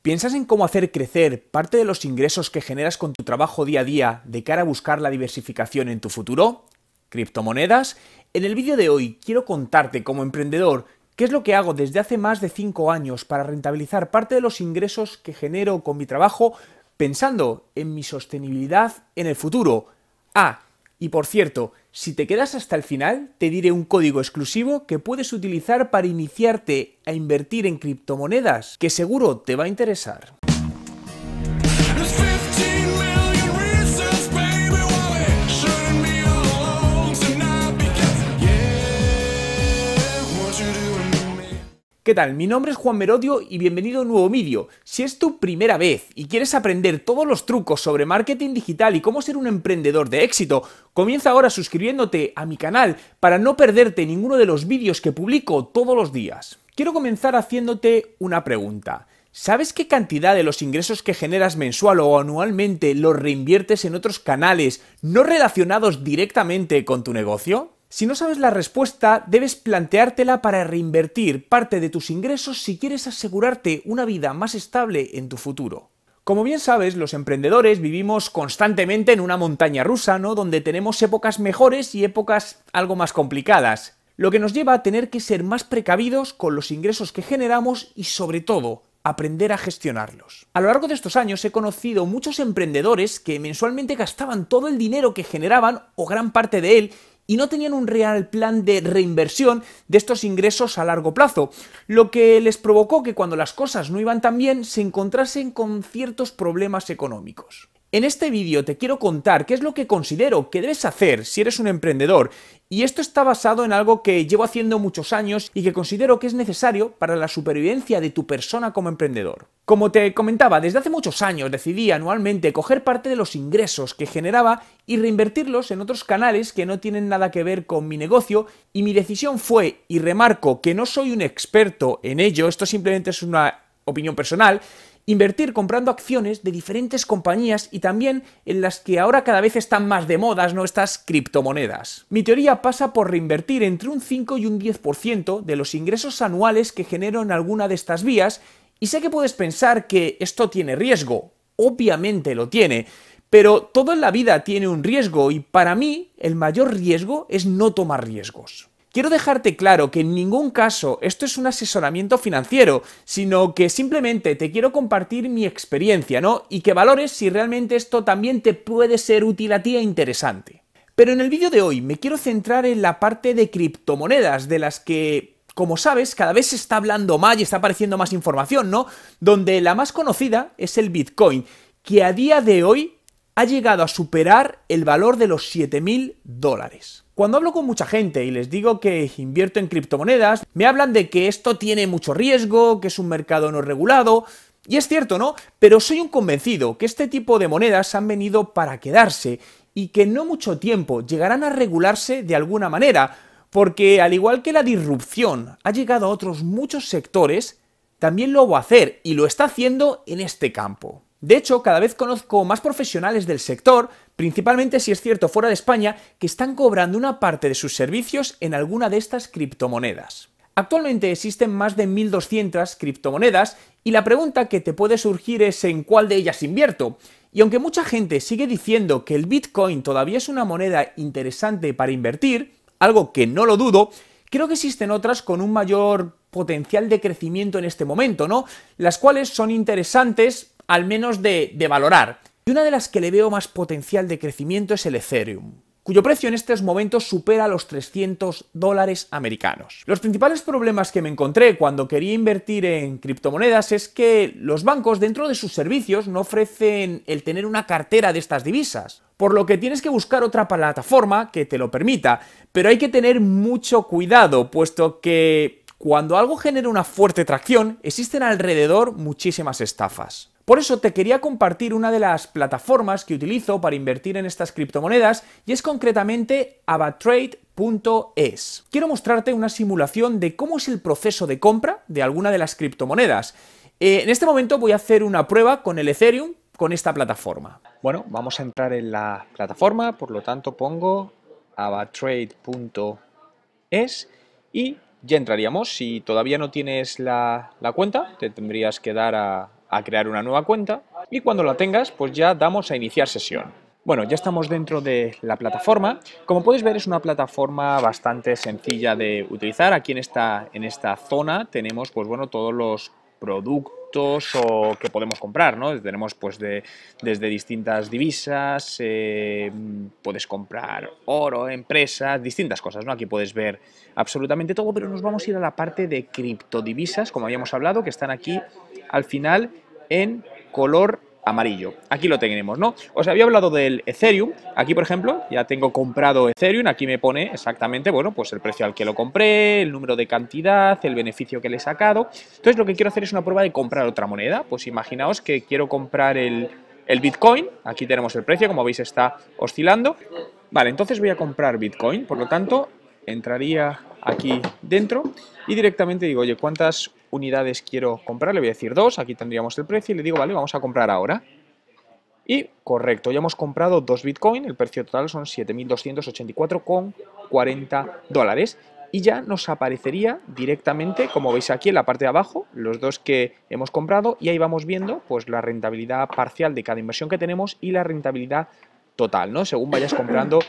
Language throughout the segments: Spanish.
¿Piensas en cómo hacer crecer parte de los ingresos que generas con tu trabajo día a día de cara a buscar la diversificación en tu futuro? ¿Criptomonedas? En el vídeo de hoy quiero contarte como emprendedor qué es lo que hago desde hace más de 5 años para rentabilizar parte de los ingresos que genero con mi trabajo pensando en mi sostenibilidad en el futuro. Y por cierto, si te quedas hasta el final, te diré un código exclusivo que puedes utilizar para iniciarte a invertir en criptomonedas, que seguro te va a interesar. ¿Qué tal? Mi nombre es Juan Merodio y bienvenido a un nuevo vídeo. Si es tu primera vez y quieres aprender todos los trucos sobre marketing digital y cómo ser un emprendedor de éxito, comienza ahora suscribiéndote a mi canal para no perderte ninguno de los vídeos que publico todos los días. Quiero comenzar haciéndote una pregunta. ¿Sabes qué cantidad de los ingresos que generas mensual o anualmente los reinviertes en otros canales no relacionados directamente con tu negocio? Si no sabes la respuesta, debes planteártela para reinvertir parte de tus ingresos si quieres asegurarte una vida más estable en tu futuro. Como bien sabes, los emprendedores vivimos constantemente en una montaña rusa, ¿no? Donde tenemos épocas mejores y épocas algo más complicadas, lo que nos lleva a tener que ser más precavidos con los ingresos que generamos y, sobre todo, aprender a gestionarlos. A lo largo de estos años he conocido muchos emprendedores que mensualmente gastaban todo el dinero que generaban o gran parte de él y no tenían un real plan de reinversión de estos ingresos a largo plazo, lo que les provocó que cuando las cosas no iban tan bien se encontrasen con ciertos problemas económicos. En este vídeo te quiero contar qué es lo que considero que debes hacer si eres un emprendedor, y esto está basado en algo que llevo haciendo muchos años y que considero que es necesario para la supervivencia de tu persona como emprendedor. Como te comentaba, desde hace muchos años decidí anualmente coger parte de los ingresos que generaba y reinvertirlos en otros canales que no tienen nada que ver con mi negocio, y mi decisión fue, y remarco que no soy un experto en ello, esto simplemente es una opinión personal, invertir comprando acciones de diferentes compañías y también en las que ahora cada vez están más de modas, ¿no? Estas criptomonedas. Mi teoría pasa por reinvertir entre un 5 y un 10% de los ingresos anuales que genero en alguna de estas vías, y sé que puedes pensar que esto tiene riesgo. Obviamente lo tiene, pero todo en la vida tiene un riesgo y para mí el mayor riesgo es no tomar riesgos. Quiero dejarte claro que en ningún caso esto es un asesoramiento financiero, sino que simplemente te quiero compartir mi experiencia, ¿no? Y que valores si realmente esto también te puede ser útil a ti e interesante. Pero en el vídeo de hoy me quiero centrar en la parte de criptomonedas, de las que, como sabes, cada vez se está hablando más y está apareciendo más información, ¿no? Donde la más conocida es el Bitcoin, que a día de hoy ha llegado a superar el valor de los $7.000. Cuando hablo con mucha gente y les digo que invierto en criptomonedas, me hablan de que esto tiene mucho riesgo, que es un mercado no regulado, y es cierto, ¿no? Pero soy un convencido que este tipo de monedas han venido para quedarse y que en no mucho tiempo llegarán a regularse de alguna manera, porque al igual que la disrupción ha llegado a otros muchos sectores, también lo va a hacer y lo está haciendo en este campo. De hecho, cada vez conozco más profesionales del sector, principalmente si es cierto fuera de España, que están cobrando una parte de sus servicios en alguna de estas criptomonedas. Actualmente existen más de 1.200 criptomonedas y la pregunta que te puede surgir es en cuál de ellas invierto. Y aunque mucha gente sigue diciendo que el Bitcoin todavía es una moneda interesante para invertir, algo que no lo dudo, creo que existen otras con un mayor potencial de crecimiento en este momento, ¿no? Las cuales son interesantes al menos de valorar. Y una de las que le veo más potencial de crecimiento es el Ethereum, cuyo precio en estos momentos supera los $300 americanos. Los principales problemas que me encontré cuando quería invertir en criptomonedas es que los bancos dentro de sus servicios no ofrecen el tener una cartera de estas divisas, por lo que tienes que buscar otra plataforma que te lo permita, pero hay que tener mucho cuidado, puesto que cuando algo genera una fuerte tracción, existen alrededor muchísimas estafas. Por eso te quería compartir una de las plataformas que utilizo para invertir en estas criptomonedas y es concretamente avatrade.es. Quiero mostrarte una simulación de cómo es el proceso de compra de alguna de las criptomonedas. En este momento voy a hacer una prueba con el Ethereum con esta plataforma. Bueno, vamos a entrar en la plataforma, por lo tanto pongo avatrade.es y ya entraríamos. Si todavía no tienes la cuenta, te tendrías que dar a a crear una nueva cuenta y cuando la tengas, pues ya damos a iniciar sesión. Bueno, ya estamos dentro de la plataforma. Como puedes ver, es una plataforma bastante sencilla de utilizar. Aquí en esta zona tenemos, pues bueno, todos los productos que podemos comprar, ¿no? Tenemos pues desde distintas divisas, puedes comprar oro, empresas, distintas cosas, ¿no? Aquí puedes ver absolutamente todo, pero nos vamos a ir a la parte de criptodivisas, como habíamos hablado, que están aquí al final en color amarillo. Aquí lo tenemos, ¿no? Os había hablado del Ethereum. Aquí, por ejemplo, ya tengo comprado Ethereum. Aquí me pone exactamente, bueno, pues el precio al que lo compré, el número de cantidad, el beneficio que le he sacado. Entonces, lo que quiero hacer es una prueba de comprar otra moneda. Pues imaginaos que quiero comprar el Bitcoin. Aquí tenemos el precio, como veis está oscilando. Vale, entonces voy a comprar Bitcoin. Por lo tanto, entraría aquí dentro y directamente digo, oye, ¿cuántas unidades quiero comprar? Le voy a decir 2, aquí tendríamos el precio y le digo, vale, vamos a comprar ahora. Y correcto, ya hemos comprado 2 Bitcoin, el precio total son 7.284,40 dólares. Y ya nos aparecería directamente, como veis aquí en la parte de abajo, los dos que hemos comprado y ahí vamos viendo pues la rentabilidad parcial de cada inversión que tenemos y la rentabilidad total, ¿no? Según vayas comprando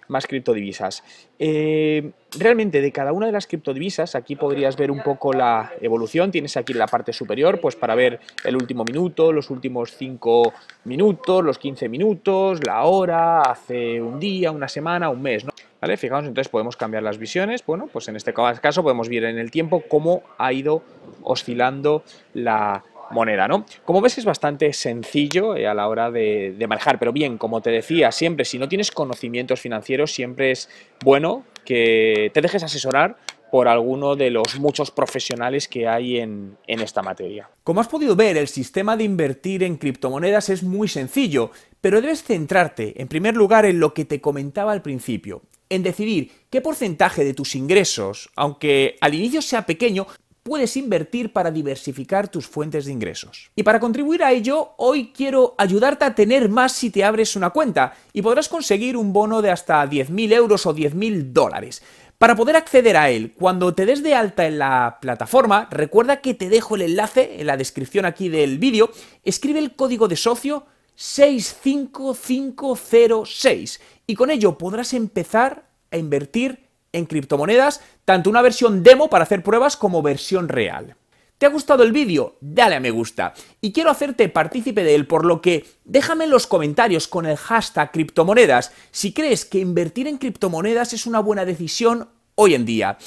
más criptodivisas. Realmente de cada una de las criptodivisas, aquí podrías ver un poco la evolución. Tienes aquí en la parte superior, pues para ver el último minuto, los últimos 5 minutos, los 15 minutos, la hora, hace un día, una semana, un mes, ¿no? ¿Vale? Fijaos, entonces podemos cambiar las visiones. Bueno, pues en este caso podemos ver en el tiempo cómo ha ido oscilando la moneda, ¿no? Como ves es bastante sencillo a la hora de manejar, pero bien, como te decía, siempre si no tienes conocimientos financieros, siempre es bueno que te dejes asesorar por alguno de los muchos profesionales que hay en esta materia. Como has podido ver, el sistema de invertir en criptomonedas es muy sencillo, pero debes centrarte, en primer lugar, en lo que te comentaba al principio, en decidir qué porcentaje de tus ingresos, aunque al inicio sea pequeño, puedes invertir para diversificar tus fuentes de ingresos. Y para contribuir a ello, hoy quiero ayudarte a tener más si te abres una cuenta y podrás conseguir un bono de hasta 10.000 euros o 10.000 dólares. Para poder acceder a él, cuando te des de alta en la plataforma, recuerda que te dejo el enlace en la descripción aquí del vídeo, escribe el código de socio 65506 y con ello podrás empezar a invertir en criptomonedas, tanto una versión demo para hacer pruebas como versión real. ¿Te ha gustado el vídeo? Dale a me gusta. Y quiero hacerte partícipe de él, por lo que déjame en los comentarios con el hashtag criptomonedas si crees que invertir en criptomonedas es una buena decisión hoy en día.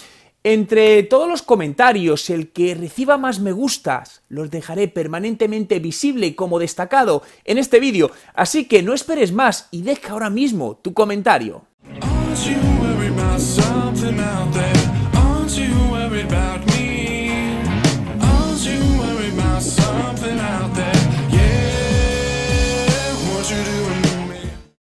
Entre todos los comentarios, el que reciba más me gustas, los dejaré permanentemente visible como destacado en este vídeo, así que no esperes más y deja ahora mismo tu comentario. Something out there.